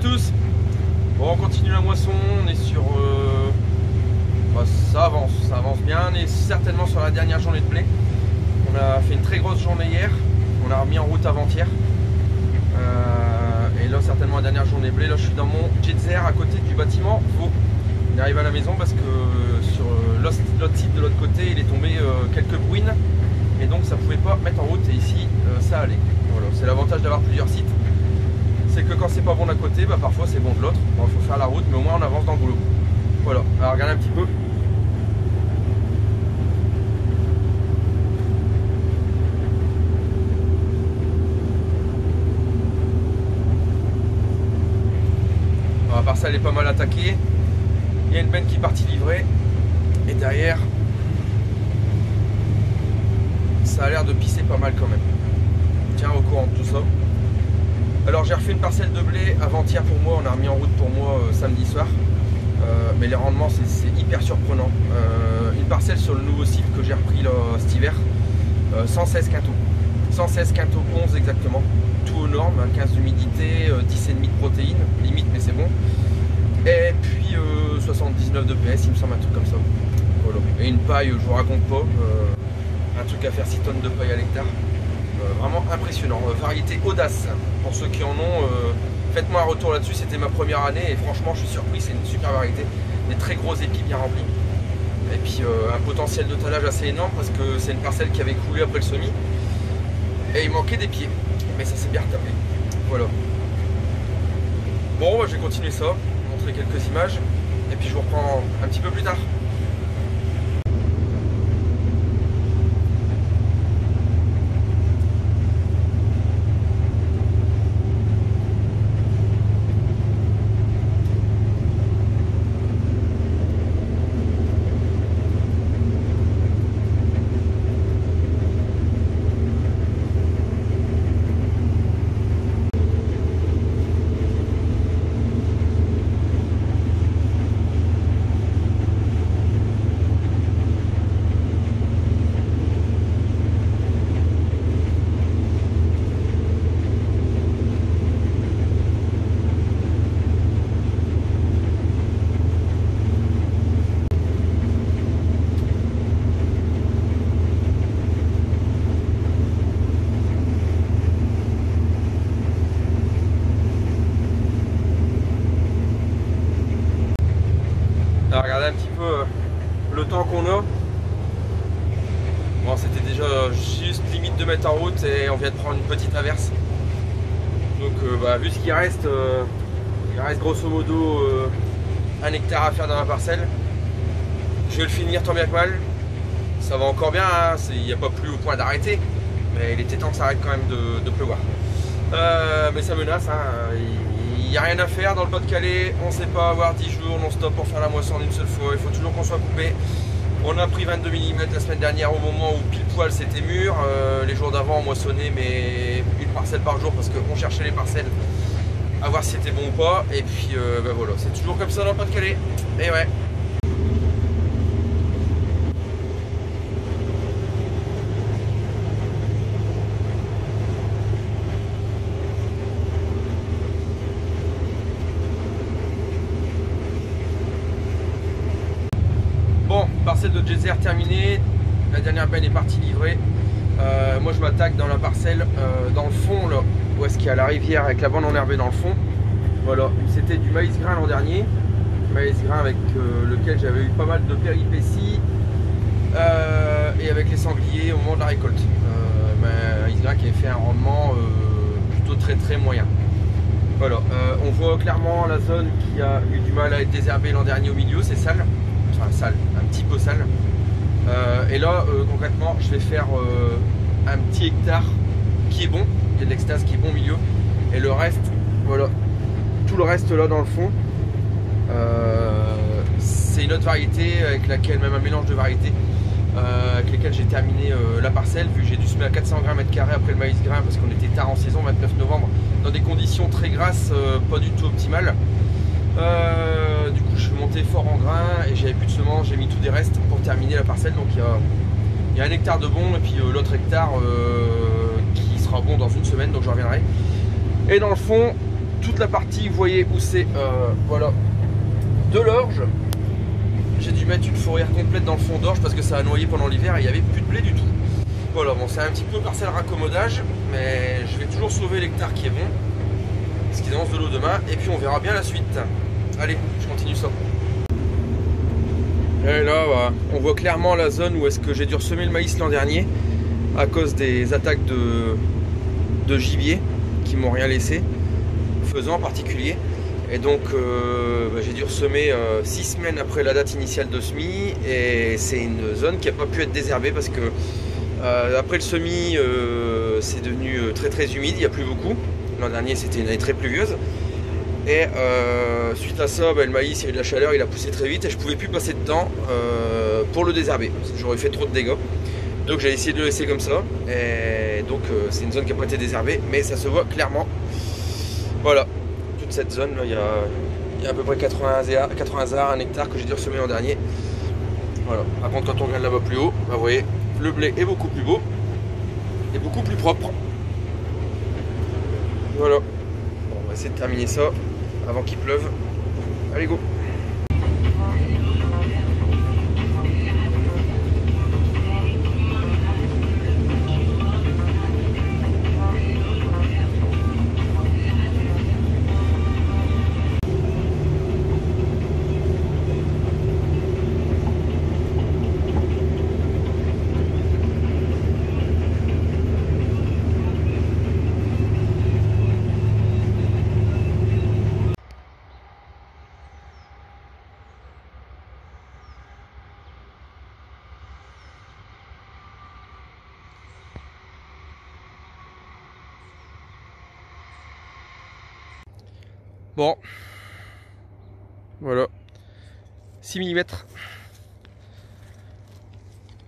tous. Bon, on continue la moisson, on est sur... ça avance bien, on est certainement sur la dernière journée de blé. On a fait une très grosse journée hier, on a remis en route avant-hier. Et là certainement la dernière journée de blé, là je suis dans mon Jetzer à côté du bâtiment Vaux. On arrive à la maison parce que sur l'autre site de l'autre côté il est tombé quelques bruines. Et donc ça pouvait pas mettre en route et ici ça allait. Voilà, c'est l'avantage d'avoir plusieurs sites. C'est que quand c'est pas bon d'un côté, bah parfois c'est bon de l'autre. Bon, il faut faire la route, mais au moins on avance dans le boulot. Voilà, alors regardez un petit peu. Alors, à part ça, elle est pas mal attaquée. Il y a une benne qui est partie livrer. Et derrière, ça a l'air de pisser pas mal quand même. Tiens, au courant de tout ça. Alors j'ai refait une parcelle de blé avant-hier pour moi, on a remis en route pour moi samedi soir. Mais les rendements c'est hyper surprenant. Une parcelle sur le nouveau site que j'ai repris là, cet hiver, 116 quintaux. 116 quintaux 11 exactement. Tout aux normes, 15 d'humidité, 10,5 de protéines, limite mais c'est bon. Et puis 79 de PS, il me semble un truc comme ça. Voilà. Et une paille, je vous raconte pas, un truc à faire 6 tonnes de paille à l'hectare. Vraiment impressionnant, variété audace. Pour ceux qui en ont, faites-moi un retour là-dessus, c'était ma première année et franchement je suis surpris, c'est une super variété. Des très gros épis bien remplis. Et puis un potentiel de tallage assez énorme parce que c'est une parcelle qui avait coulé après le semis. Et il manquait des pieds, mais ça s'est bien retapé. Voilà. Bon, je vais continuer ça, vous montrer quelques images et puis je vous reprends un petit peu plus tard. Alors regardez un petit peu le temps qu'on a. Bon, c'était déjà juste limite de mettre en route et on vient de prendre une petite averse. Donc vu ce qu'il reste, il reste grosso modo 1 hectare à faire dans la parcelle. Je vais le finir tant bien que mal. Ça va encore bien, hein. Il n'y a pas plus au point d'arrêter. Mais il était temps que ça arrête quand même de pleuvoir. Mais ça menace, hein. Il n'y a rien à faire dans le Pas-de-Calais, on ne sait pas avoir 10 jours non-stop pour faire la moisson en une seule fois, il faut toujours qu'on soit coupé. On a pris 22 mm la semaine dernière au moment où pile poil c'était mûr. Les jours d'avant on moissonnait mais une parcelle par jour parce qu'on cherchait les parcelles à voir si c'était bon ou pas. Et puis voilà, c'est toujours comme ça dans le Pas-de-Calais. Et ouais. Parcelle de Jetzer terminée, la dernière benne est partie livrer. Moi je m'attaque dans la parcelle dans le fond là, où est-ce qu'il y a la rivière avec la bande enherbée dans le fond. Voilà, c'était du maïs grain l'an dernier, maïs grain avec lequel j'avais eu pas mal de péripéties et avec les sangliers au moment de la récolte. Maïs grain qui avait fait un rendement plutôt très moyen. Voilà, on voit clairement la zone qui a eu du mal à être désherbée l'an dernier au milieu, c'est sale. Enfin sale, un petit peu sale. Et là concrètement je vais faire un petit hectare qui est bon, il y a de l'extase qui est bon au milieu. Et le reste, voilà, tout le reste là dans le fond, c'est une autre variété avec laquelle, même un mélange de variétés avec lesquelles j'ai terminé la parcelle, vu que j'ai dû semer à 400 grammes mètre carré après le maïs grain parce qu'on était tard en saison, 29 novembre, dans des conditions très grasses, pas du tout optimales. Du coup je suis monté fort en grain et j'avais plus de semences, j'ai mis tout des restes pour terminer la parcelle. Donc il y a 1 hectare de bon et puis l'autre hectare qui sera bon dans une semaine, donc je reviendrai. Et dans le fond toute la partie, vous voyez où c'est, voilà, de l'orge. J'ai dû mettre une fourrière complète dans le fond d'orge parce que ça a noyé pendant l'hiver et il n'y avait plus de blé du tout. Voilà, bon, c'est un petit peu parcelle raccommodage, mais je vais toujours sauver l'hectare qui est bon, parce qu'ils annoncent de l'eau demain, et puis on verra bien la suite. Allez, je continue ça. Et là, voilà, on voit clairement la zone où est-ce que j'ai dû ressemer le maïs l'an dernier, à cause des attaques de gibier, qui m'ont rien laissé, faisant en particulier. Et donc j'ai dû ressemer 6 semaines après la date initiale de semis, et c'est une zone qui n'a pas pu être désherbée parce que après le semis c'est devenu très très humide, il n'y a plus beaucoup. L'an dernier c'était une année très pluvieuse. Et suite à ça, le maïs, il y a eu de la chaleur, il a poussé très vite et je pouvais plus passer dedans pour le désherber parce que j'aurais fait trop de dégâts. Donc j'ai essayé de le laisser comme ça. Et donc c'est une zone qui n'a pas été désherbée, mais ça se voit clairement. Voilà, toute cette zone là, il y a à peu près 80 arts, un hectare que j'ai dû ressemer l'an dernier. Voilà. Par contre, quand on regarde là-bas plus haut, vous voyez, le blé est beaucoup plus beau et beaucoup plus propre. Voilà. Bon, on va essayer de terminer ça avant qu'il pleuve. Allez, go! Bon, voilà, 6 mm.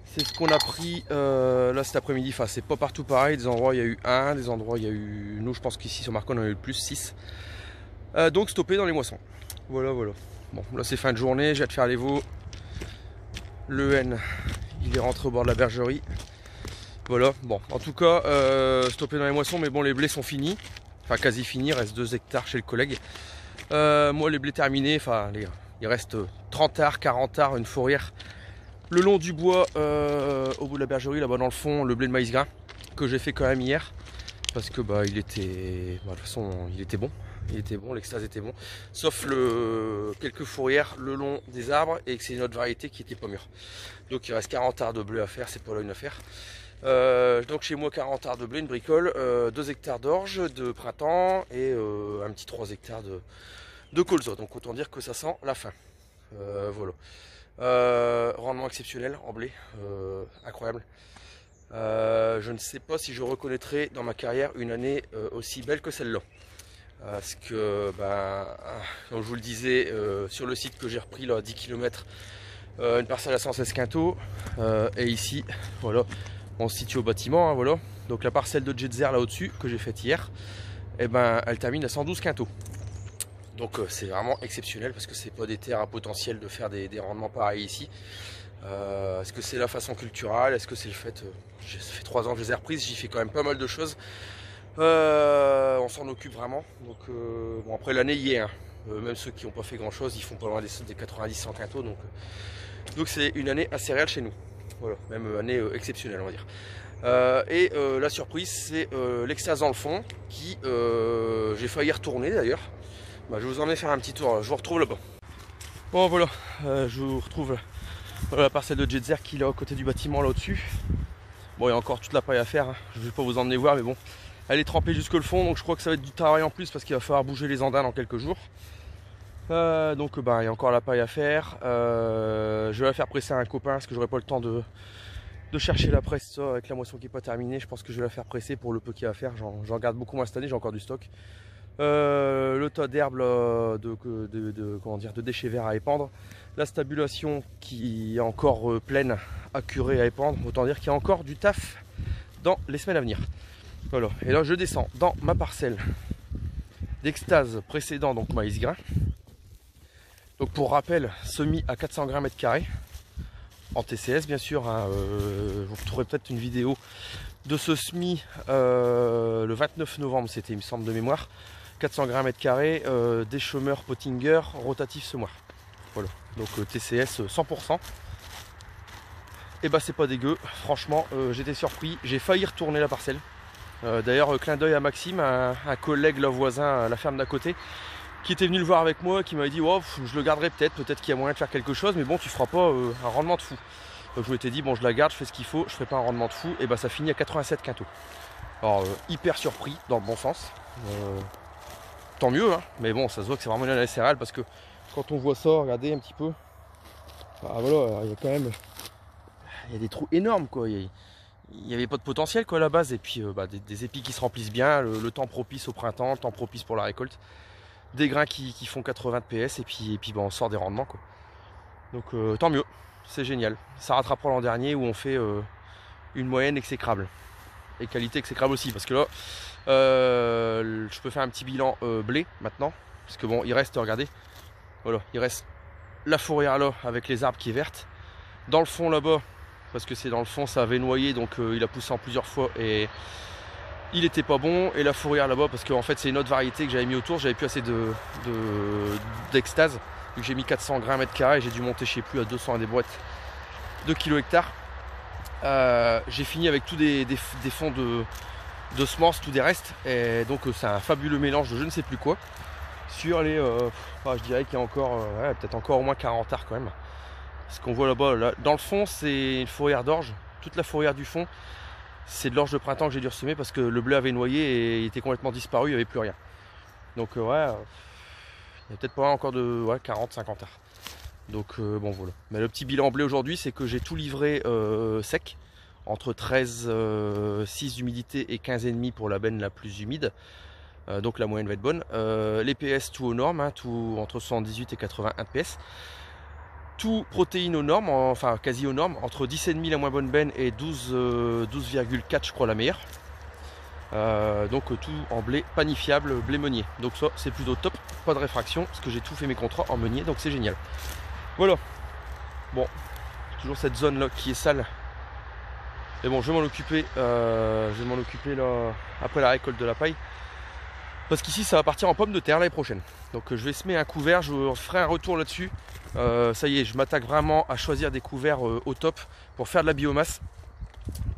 C'est ce qu'on a pris là cet après-midi. Enfin, c'est pas partout pareil. Des endroits il y a eu 1, des endroits il y a eu. Nous, je pense qu'ici sur Marcon on a eu le plus 6. Donc stoppé dans les moissons. Voilà, voilà. Bon, là c'est fin de journée. J'ai hâte de faire les veaux. Le N, il est rentré au bord de la bergerie. Voilà, bon, en tout cas, stoppé dans les moissons, mais bon, les blés sont finis. Enfin, quasi finis, il reste 2 hectares chez le collègue. Moi, les blés terminés, enfin, il reste 30 arts, 40 arts, une fourrière. Le long du bois, au bout de la bergerie, là-bas dans le fond, le blé de maïs grain, que j'ai fait quand même hier. Parce que, il était, de toute façon, il était bon. Il était bon, l'extase était bon. Sauf quelques fourrières le long des arbres et que c'est une autre variété qui était pas mûre. Donc, il reste 40 arts de blé à faire, c'est pas là une affaire. Donc chez moi 40 arts de blé, une bricole, 2 hectares d'orge de printemps et un petit 3 hectares de colza. Donc autant dire que ça sent la fin. Voilà. Rendement exceptionnel en blé, incroyable. Je ne sais pas si je reconnaîtrai dans ma carrière une année aussi belle que celle-là. Parce que, comme je vous le disais, sur le site que j'ai repris là, à 10 km, une parcelle à 116 quintaux, et ici, voilà. On se situe au bâtiment, hein, voilà. Donc la parcelle de Jetzer là au-dessus que j'ai faite hier, elle termine à 112 quintaux. Donc c'est vraiment exceptionnel parce que c'est pas des terres à potentiel de faire des rendements pareils ici. Est-ce que c'est la façon culturelle? Est-ce que c'est le fait ça fait 3 ans que je les ai reprises, j'y fais quand même pas mal de choses. On s'en occupe vraiment. Donc bon, après l'année y est, hein. Même ceux qui n'ont pas fait grand chose, ils font pas loin des 90-100 quintaux. Donc c'est une année assez réelle chez nous. Voilà, même année exceptionnelle on va dire. La surprise c'est l'extase dans le fond qui j'ai failli retourner d'ailleurs. Je vous emmène faire un petit tour, je vous retrouve là-bas. Bon voilà, je vous retrouve la parcelle de Jetzer qui est là à côté du bâtiment là au-dessus. Bon, il y a encore toute la paille à faire, hein. Je ne vais pas vous emmener voir mais bon, elle est trempée jusque le fond donc je crois que ça va être du travail en plus parce qu'il va falloir bouger les andins dans quelques jours. Donc il y a encore la paille à faire. Je vais la faire presser à un copain parce que j'aurai pas le temps de chercher la presse ça, avec la moisson qui n'est pas terminée. Je pense que je vais la faire presser pour le peu qu'il y a à faire. J'en garde beaucoup moins cette année, j'ai encore du stock. Le tas d'herbe de déchets verts à épandre. La stabulation qui est encore pleine à curer, à épandre. Autant dire qu'il y a encore du taf dans les semaines à venir. Voilà. Et là je descends dans ma parcelle d'extase précédent, donc maïs grain. Donc pour rappel, semis à 400 grammes mètre carré, en TCS bien sûr, hein, vous retrouverez peut-être une vidéo de ce semis le 29 novembre, c'était il me semble de mémoire. 400 grammes mètre carré, déchômeur Pottinger, rotatif semoir. Voilà, donc TCS 100%. Et bah c'est pas dégueu, franchement j'étais surpris, j'ai failli retourner la parcelle. D'ailleurs clin d'œil à Maxime, un collègue là, voisin à la ferme d'à côté, qui était venu le voir avec moi, qui m'avait dit oh, je le garderai peut-être qu'il y a moyen de faire quelque chose, mais bon tu feras pas un rendement de fou. Donc je m'étais dit bon je la garde, je fais ce qu'il faut, je ferai pas un rendement de fou, et bah ça finit à 87 quintaux. Alors hyper surpris dans le bon sens. Tant mieux hein, mais bon ça se voit que c'est vraiment une céréale parce que quand on voit ça, regardez un petit peu. Bah voilà, il y a quand même. Il y a des trous énormes quoi. Il n'y avait pas de potentiel quoi à la base. Et puis bah, des épis qui se remplissent bien, le temps propice au printemps, le temps propice pour la récolte. Des grains qui font 80 PS et puis bah, on sort des rendements quoi. Donc tant mieux, c'est génial. Ça rattrapera l'an dernier où on fait une moyenne exécrable. Et qualité exécrable aussi. Parce que là, je peux faire un petit bilan blé maintenant. Parce que bon, il reste, regardez, voilà, il reste la fourrière là avec les arbres qui est verte. Dans le fond là-bas, parce que c'est dans le fond, ça avait noyé, donc il a poussé en plusieurs fois et il était pas bon. Et la fourrière là-bas, parce qu'en fait c'est une autre variété que j'avais mis autour, j'avais plus assez d'extase. Donc j'ai mis 400 grammes mètre carré, j'ai dû monter je sais plus à 200 des boîtes de kilo hectare. J'ai fini avec tous des fonds de semences, tous des restes, et donc c'est un fabuleux mélange de je ne sais plus quoi. Sur les, je dirais qu'il y a encore, peut-être encore au moins 40 arts quand même. Ce qu'on voit là-bas, là, dans le fond, c'est une fourrière d'orge. Toute la fourrière du fond, c'est de l'orge de printemps que j'ai dû ressemer parce que le blé avait noyé et il était complètement disparu, il n'y avait plus rien. Donc il y a peut-être pas encore de 40-50 arts. Donc bon voilà. Mais le petit bilan blé aujourd'hui, c'est que j'ai tout livré sec, entre 13,6 d'humidité et 15,5 pour la benne la plus humide. Donc la moyenne va être bonne. Les PS tout aux normes, hein, tout entre 78 et 81 PS. Tout protéines aux normes, enfin quasi aux normes, entre 10,5 la moins bonne benne et 12,4 je crois la meilleure. Donc tout en blé panifiable, blé meunier. Donc ça c'est plutôt top, pas de réfraction, parce que j'ai tout fait mes contrats en meunier, donc c'est génial. Voilà. Bon, toujours cette zone là qui est sale. Mais bon, je vais m'en occuper. Là après la récolte de la paille. Parce qu'ici ça va partir en pommes de terre l'année prochaine. Donc je vais semer un couvert, je ferai un retour là-dessus. Ça y est, je m'attaque vraiment à choisir des couverts au top pour faire de la biomasse,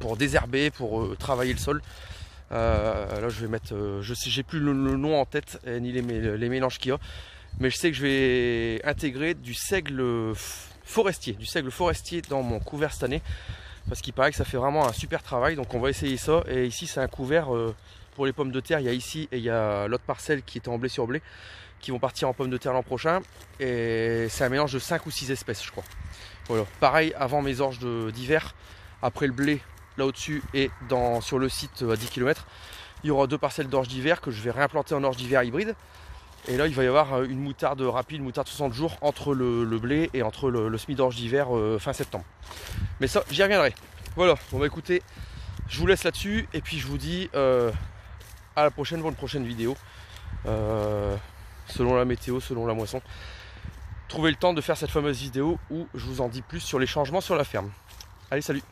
pour désherber, pour travailler le sol. Là je vais mettre, je sais, j'ai plus le nom en tête ni les mélanges qu'il y a, mais je sais que je vais intégrer du seigle forestier, dans mon couvert cette année, parce qu'il paraît que ça fait vraiment un super travail. Donc on va essayer ça. Et ici c'est un couvert pour les pommes de terre. Il y a ici et il y a l'autre parcelle qui est en blé sur blé, qui vont partir en pommes de terre l'an prochain. Et c'est un mélange de 5 ou 6 espèces je crois. Voilà, pareil avant mes orges d'hiver, après le blé là au-dessus et sur le site à 10 km, il y aura 2 parcelles d'orge d'hiver que je vais réimplanter en orge d'hiver hybride. Et là il va y avoir une moutarde rapide, une moutarde 60 jours entre le blé et entre le semis d'orge d'hiver fin septembre. Mais ça j'y reviendrai. Voilà, bon bah écoutez, je vous laisse là-dessus et puis je vous dis à la prochaine pour une prochaine vidéo. Selon la météo, selon la moisson. Trouvez le temps de faire cette fameuse vidéo où je vous en dis plus sur les changements sur la ferme. Allez, salut!